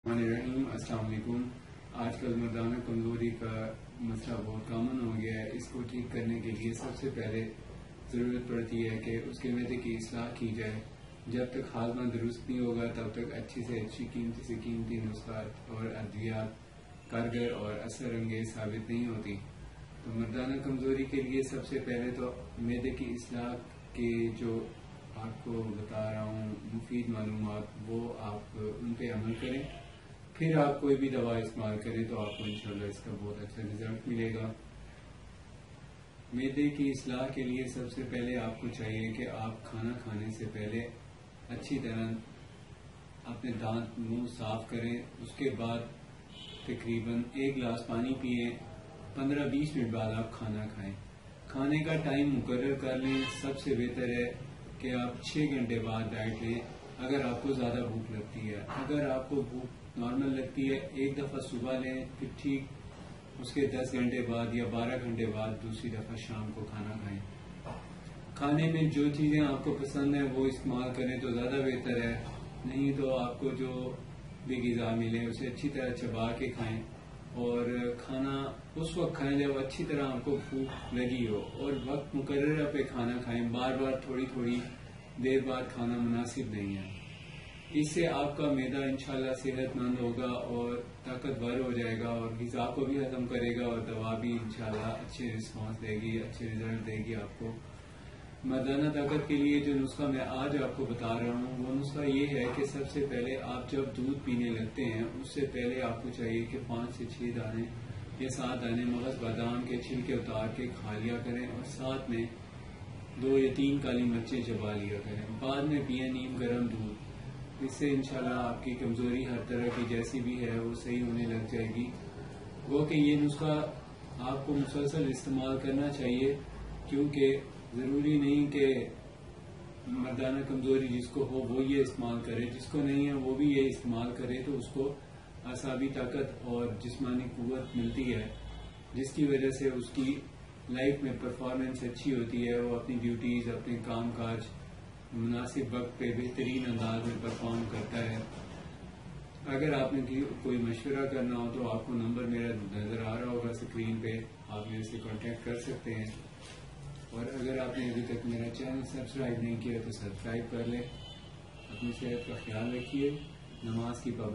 السلام علیکم۔ آج کل مردانہ کمزوری کا مسئلہ بہت کامن ہو گیا ہے۔ اس کو ٹھیک کرنے کے لیے سب سے پہلے ضرورت پڑتی ہے کہ اس کے معدے کی اصلاح کی جائے۔ جب تک ہاضمہ درست نہیں ہوگا تب تک اچھی سے اچھی قیمتی سے قیمتی نسخات اور ادویات کارگر اور اثر انگیز ثابت نہیں ہوتی۔ تو مردانہ کمزوری کے لیے سب سے پہلے تو معدے کی اصلاح کے جو آپ کو بتا رہا ہوں مفید معلومات، وہ آپ ان پہ عمل کریں، پھر آپ کوئی بھی دوا استعمال کریں تو آپ کو انشاءاللہ اس کا بہت اچھا رزلٹ ملے گا۔ معدے کی اصلاح کے لیے سب سے پہلے آپ کو چاہیے کہ آپ کھانا کھانے سے پہلے اچھی طرح اپنے دانت منہ صاف کریں۔ اس کے بعد تقریباً 1 گلاس پانی پئیں، 15-20 منٹ بعد آپ کھانا کھائیں۔ کھانے کا ٹائم مقرر کر لیں۔ سب سے بہتر ہے کہ آپ 6 گھنٹے بعد ڈائٹ لیں اگر آپ کو زیادہ بھوک لگتی ہے۔ اگر آپ کو بھوک نارمل لگتی ہے، ایک دفعہ صبح لیں، پھر ٹھیک اس کے 10 گھنٹے بعد یا 12 گھنٹے بعد دوسری دفعہ شام کو کھانا کھائیں۔ کھانے میں جو چیزیں آپ کو پسند ہیں وہ استعمال کریں تو زیادہ بہتر ہے، نہیں تو آپ کو جو بھی غذا ملے اسے اچھی طرح چبا کے کھائیں، اور کھانا اس وقت کھائیں جب اچھی طرح آپ کو بھوک لگی ہو، اور وقت مقررہ پہ کھانا کھائیں۔ بار بار تھوڑی تھوڑی دیر بعد کھانا مناسب نہیں ہے۔ اس سے آپ کا معدہ انشاءاللہ صحت مند ہوگا اور طاقتور ہو جائے گا، اور غذا کو بھی ہضم کرے گا، اور دوا بھی انشاءاللہ اچھے رسپانس دے گی، اچھے رزلٹ دے گی آپ کو۔ مردانہ طاقت کے لیے جو نسخہ میں آج آپ کو بتا رہا ہوں، وہ نسخہ یہ ہے کہ سب سے پہلے آپ جب دودھ پینے لگتے ہیں اس سے پہلے آپ کو چاہیے کہ 5 سے 6 دانے یا 7 دانے مغز بادام کے چھلکے اتار کے کھا لیا کریں، اور ساتھ میں 2 یا 3 کالی مرچیں چبا لیا کریں۔ بعد میں پئیں نیم گرم دودھ۔ اس سے انشاءاللہ آپ کی کمزوری ہر طرح کی جیسی بھی ہے وہ صحیح ہونے لگ جائے گی۔ وہ کہ یہ نسخہ آپ کو مسلسل استعمال کرنا چاہیے، کیونکہ ضروری نہیں کہ مردانہ کمزوری جس کو ہو وہ یہ استعمال کرے، جس کو نہیں ہے وہ بھی یہ استعمال کرے، تو اس کو اعصابی طاقت اور جسمانی قوت ملتی ہے، جس کی وجہ سے اس کی لائف میں پرفارمنس اچھی ہوتی ہے، وہ اپنی ڈیوٹیز، اپنے کام کاج مناسب وقت پہ بہترین انداز میں پرفارم کرتا ہے۔ اگر آپ نے کوئی مشورہ کرنا ہو تو آپ کو نمبر میرا نظر آ رہا ہوگا اسکرین پہ، آپ میرے سے کانٹیکٹ کر سکتے ہیں۔ اور اگر آپ نے ابھی تک میرا چینل سبسکرائب نہیں کیا تو سبسکرائب کر لیں۔ اپنی صحت کا خیال رکھیے، نماز کی پابندی